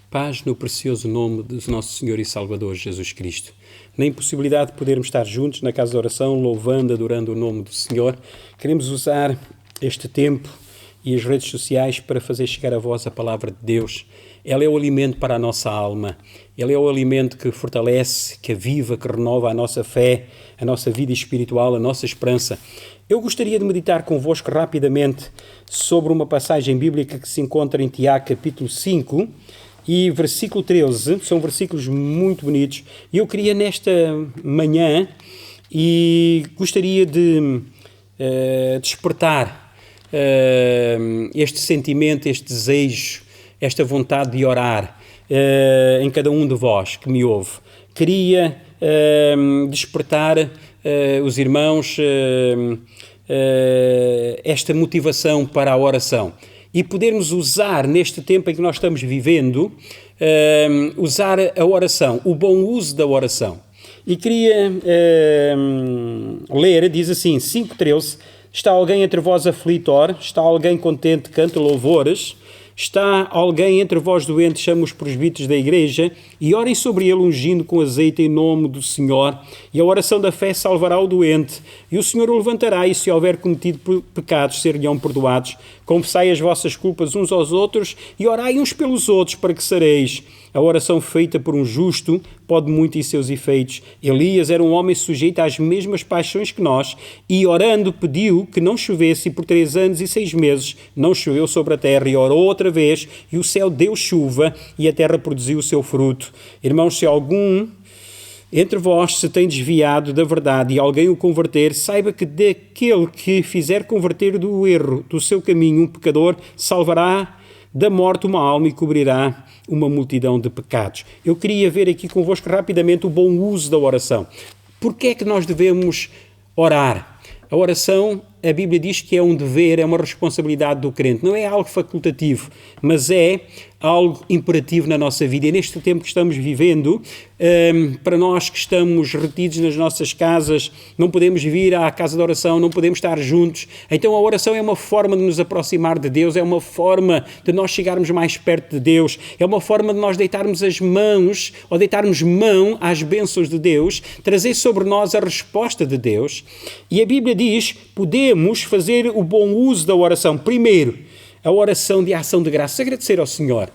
Paz no precioso nome do nosso Senhor e Salvador Jesus Cristo. Na impossibilidade de podermos estar juntos na casa de oração, louvando, adorando o nome do Senhor, queremos usar este tempo e as redes sociais para fazer chegar a vós a palavra de Deus. Ela é o alimento para a nossa alma. Ela é o alimento que fortalece, que aviva, que renova a nossa fé, a nossa vida espiritual, a nossa esperança. Eu gostaria de meditar convosco rapidamente sobre uma passagem bíblica que se encontra em Tiago, capítulo 5, e versículo 13, são versículos muito bonitos. E eu queria nesta manhã, e gostaria de despertar este sentimento, este desejo, esta vontade de orar em cada um de vós que me ouve. Queria despertar os irmãos esta motivação para a oração. E podermos usar, neste tempo em que nós estamos vivendo, usar a oração, o bom uso da oração. E queria ler, diz assim, 5:13, está alguém entre vós aflitor, está alguém contente, canta louvores, está alguém entre vós doente, chama os presbíteros da igreja e orem sobre ele ungindo com azeite em nome do Senhor, e a oração da fé salvará o doente, e o Senhor o levantará, e se houver cometido pecados, ser-lhe-ão perdoados. Confessai as vossas culpas uns aos outros e orai uns pelos outros para que sareis. A oração feita por um justo pode muito em seus efeitos. Elias era um homem sujeito às mesmas paixões que nós e, orando, pediu que não chovesse, e por 3 anos e 6 meses não choveu sobre a terra, e orou outra vez, e o céu deu chuva, e a terra produziu o seu fruto. Irmãos, se algum entre vós se tem desviado da verdade e alguém o converter, saiba que daquele que fizer converter do erro do seu caminho um pecador, salvará da morte uma alma e cobrirá uma multidão de pecados. Eu queria ver aqui convosco rapidamente o bom uso da oração. Porquê é que nós devemos orar? A oração, a Bíblia diz que é um dever, é uma responsabilidade do crente. Não é algo facultativo, mas é algo imperativo na nossa vida. E neste tempo que estamos vivendo, para nós que estamos retidos nas nossas casas, não podemos vir à casa de oração, não podemos estar juntos. Então a oração é uma forma de nos aproximar de Deus, é uma forma de nós chegarmos mais perto de Deus, é uma forma de nós deitarmos as mãos, ou deitarmos mão às bênçãos de Deus, trazer sobre nós a resposta de Deus. E a Bíblia diz, podemos fazer o bom uso da oração. Primeiro, a oração de ação de graças, agradecer ao Senhor.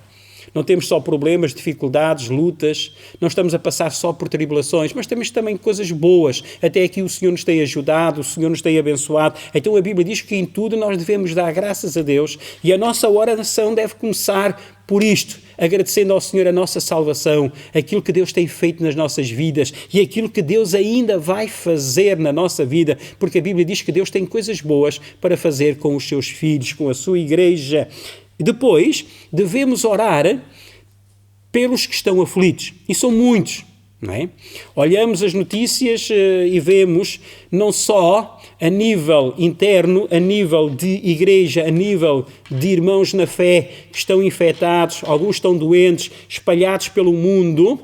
Não temos só problemas, dificuldades, lutas, não estamos a passar só por tribulações, mas temos também coisas boas. Até aqui o Senhor nos tem ajudado, o Senhor nos tem abençoado. Então a Bíblia diz que em tudo nós devemos dar graças a Deus, e a nossa oração deve começar por isto, agradecendo ao Senhor a nossa salvação, aquilo que Deus tem feito nas nossas vidas e aquilo que Deus ainda vai fazer na nossa vida, porque a Bíblia diz que Deus tem coisas boas para fazer com os seus filhos, com a sua igreja. Depois, devemos orar pelos que estão aflitos, e são muitos, não é? Olhamos as notícias e vemos não só a nível interno, a nível de igreja, a nível de irmãos na fé que estão infectados, alguns estão doentes, espalhados pelo mundo,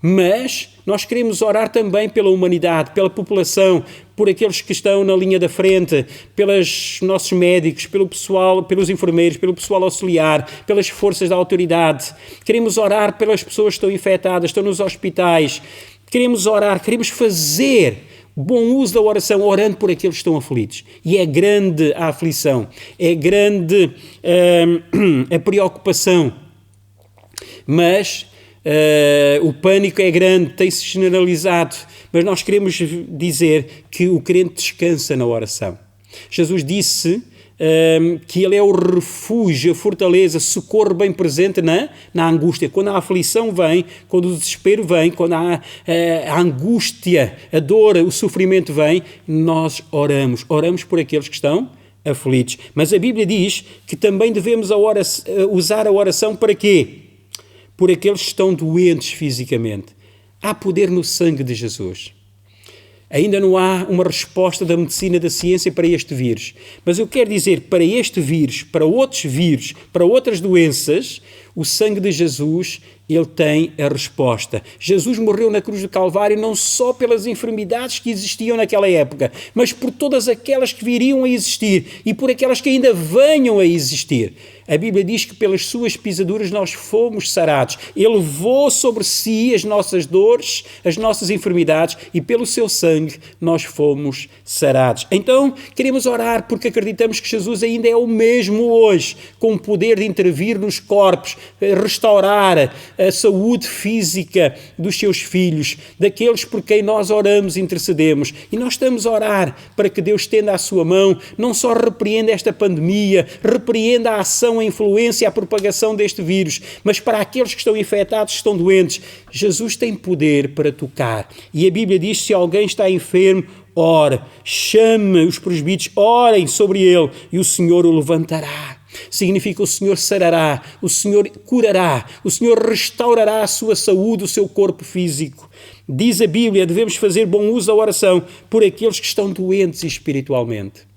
mas nós queremos orar também pela humanidade, pela população, por aqueles que estão na linha da frente, pelos nossos médicos, pelo pessoal, pelos enfermeiros, pelo pessoal auxiliar, pelas forças da autoridade. Queremos orar pelas pessoas que estão infectadas, estão nos hospitais. Queremos orar, queremos fazer bom uso da oração, orando por aqueles que estão aflitos. E é grande a aflição, é grande a preocupação, mas o pânico é grande, tem-se generalizado, mas nós queremos dizer que o crente descansa na oração. Jesus disse que Ele é o refúgio, a fortaleza, socorro bem presente na angústia. Quando a aflição vem, quando o desespero vem, quando a angústia, a dor, o sofrimento vem, nós oramos por aqueles que estão aflitos. Mas a Bíblia diz que também devemos usar a oração para quê? Por aqueles que estão doentes fisicamente. Há poder no sangue de Jesus. Ainda não há uma resposta da medicina, da ciência para este vírus. Mas eu quero dizer, para este vírus, para outros vírus, para outras doenças, o sangue de Jesus Ele tem a resposta. Jesus morreu na cruz do Calvário não só pelas enfermidades que existiam naquela época, mas por todas aquelas que viriam a existir e por aquelas que ainda venham a existir. A Bíblia diz que pelas suas pisaduras nós fomos sarados. Ele levou sobre si as nossas dores, as nossas enfermidades e pelo seu sangue nós fomos sarados. Então, queremos orar porque acreditamos que Jesus ainda é o mesmo hoje, com o poder de intervir nos corpos, restaurar a saúde física dos seus filhos, daqueles por quem nós oramos e intercedemos. E nós estamos a orar para que Deus estenda a sua mão, não só repreenda esta pandemia, repreenda a ação, a influência, a propagação deste vírus, mas para aqueles que estão infectados, que estão doentes, Jesus tem poder para tocar. E a Bíblia diz, se alguém está enfermo, ore, chame os presbíteros, orem sobre ele e o Senhor o levantará. Significa o Senhor sarará, o Senhor curará, o Senhor restaurará a sua saúde, o seu corpo físico. Diz a Bíblia, devemos fazer bom uso da oração por aqueles que estão doentes espiritualmente.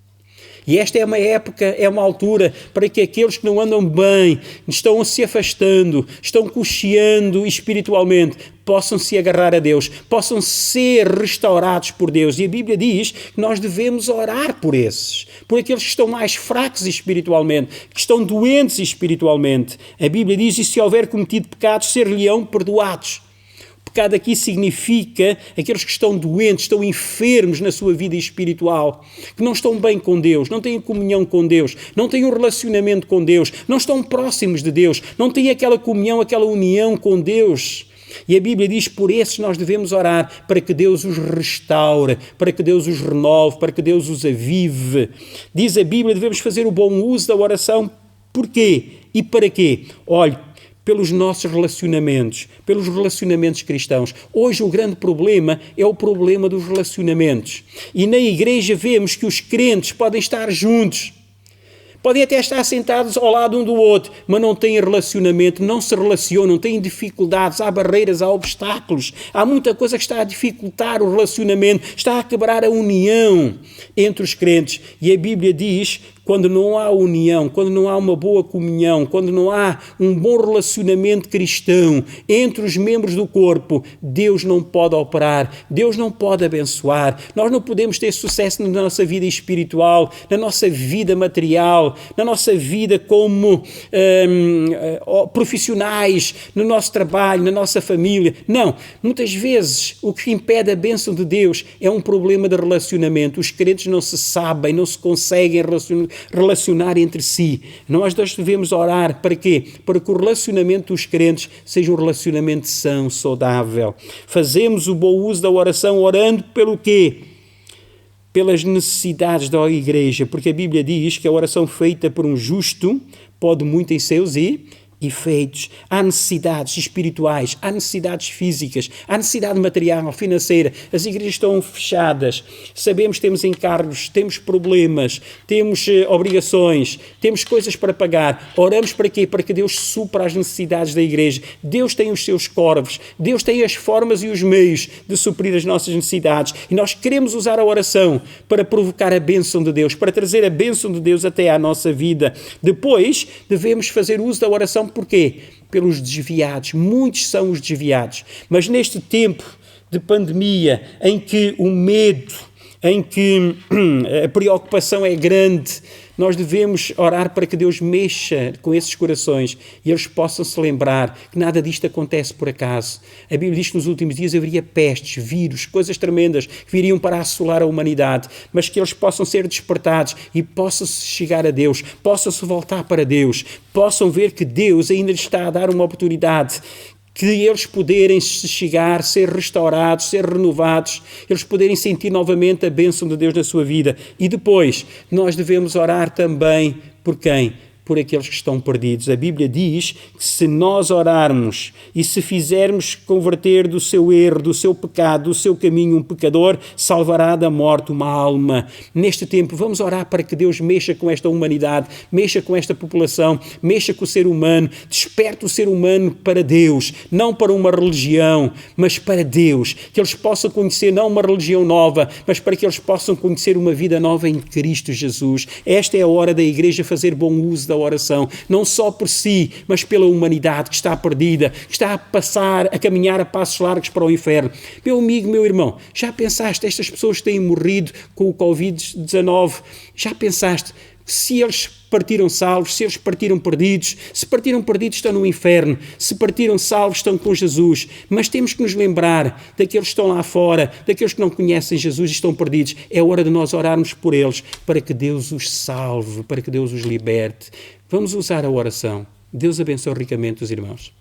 E esta é uma época, é uma altura para que aqueles que não andam bem, estão se afastando, estão cocheando espiritualmente, possam se agarrar a Deus, possam ser restaurados por Deus. E a Bíblia diz que nós devemos orar por esses, por aqueles que estão mais fracos espiritualmente, que estão doentes espiritualmente. A Bíblia diz, e se houver cometido pecados, ser-lhe-ão perdoados. Pecado aqui significa aqueles que estão doentes, estão enfermos na sua vida espiritual, que não estão bem com Deus, não têm comunhão com Deus, não têm um relacionamento com Deus, não estão próximos de Deus, não têm aquela comunhão, aquela união com Deus. E a Bíblia diz, por esses nós devemos orar, para que Deus os restaure, para que Deus os renove, para que Deus os avive. Diz a Bíblia, devemos fazer o bom uso da oração. Porquê? E para quê? Olhe, pelos nossos relacionamentos, pelos relacionamentos cristãos. Hoje o grande problema é o problema dos relacionamentos. E na igreja vemos que os crentes podem estar juntos, podem até estar sentados ao lado um do outro, mas não têm relacionamento, não se relacionam, têm dificuldades, há barreiras, há obstáculos, há muita coisa que está a dificultar o relacionamento, está a quebrar a união entre os crentes. E a Bíblia diz, quando não há união, quando não há uma boa comunhão, quando não há um bom relacionamento cristão entre os membros do corpo, Deus não pode operar, Deus não pode abençoar. Nós não podemos ter sucesso na nossa vida espiritual, na nossa vida material, na nossa vida como profissionais, no nosso trabalho, na nossa família. Não, muitas vezes o que impede a bênção de Deus é um problema de relacionamento. Os crentes não se sabem, não se conseguem relacionar entre si. Nós devemos orar para quê? Para que o relacionamento dos crentes seja um relacionamento são, saudável. Fazemos o bom uso da oração orando pelo quê? Pelas necessidades da igreja, porque a Bíblia diz que a oração feita por um justo pode muito em seus efeitos. Há necessidades espirituais, há necessidades físicas, há necessidade material, financeira. As igrejas estão fechadas, sabemos que temos encargos, temos problemas, temos obrigações, temos coisas para pagar. Oramos para quê? Para que Deus supra as necessidades da igreja. Deus tem os seus corvos, Deus tem as formas e os meios de suprir as nossas necessidades. E nós queremos usar a oração para provocar a bênção de Deus, para trazer a bênção de Deus até à nossa vida. Depois, devemos fazer uso da oração. Porquê? Pelos desviados. Muitos são os desviados. Mas neste tempo de pandemia, em que o medo, em que a preocupação é grande, nós devemos orar para que Deus mexa com esses corações e eles possam se lembrar que nada disto acontece por acaso. A Bíblia diz que nos últimos dias haveria pestes, vírus, coisas tremendas que viriam para assolar a humanidade, mas que eles possam ser despertados e possam chegar a Deus, possam se voltar para Deus, possam ver que Deus ainda lhes está a dar uma oportunidade, que eles poderem se chegar, ser restaurados, ser renovados, eles poderem sentir novamente a bênção de Deus na sua vida. E depois, nós devemos orar também por quem? Por aqueles que estão perdidos. A Bíblia diz que se nós orarmos e se fizermos converter do seu erro, do seu pecado, do seu caminho um pecador, salvará da morte uma alma. Neste tempo vamos orar para que Deus mexa com esta humanidade, mexa com esta população, mexa com o ser humano, desperte o ser humano para Deus, não para uma religião, mas para Deus, que eles possam conhecer não uma religião nova, mas para que eles possam conhecer uma vida nova em Cristo Jesus. Esta é a hora da igreja fazer bom uso da oração, não só por si, mas pela humanidade que está perdida, que está a caminhar a passos largos para o inferno. Meu amigo, meu irmão, já pensaste, estas pessoas que têm morrido com o Covid-19, já pensaste, se eles partiram salvos, se eles partiram perdidos, se partiram perdidos estão no inferno, se partiram salvos estão com Jesus, mas temos que nos lembrar daqueles que estão lá fora, daqueles que não conhecem Jesus e estão perdidos. É hora de nós orarmos por eles, para que Deus os salve, para que Deus os liberte. Vamos usar a oração. Deus abençoe ricamente os irmãos.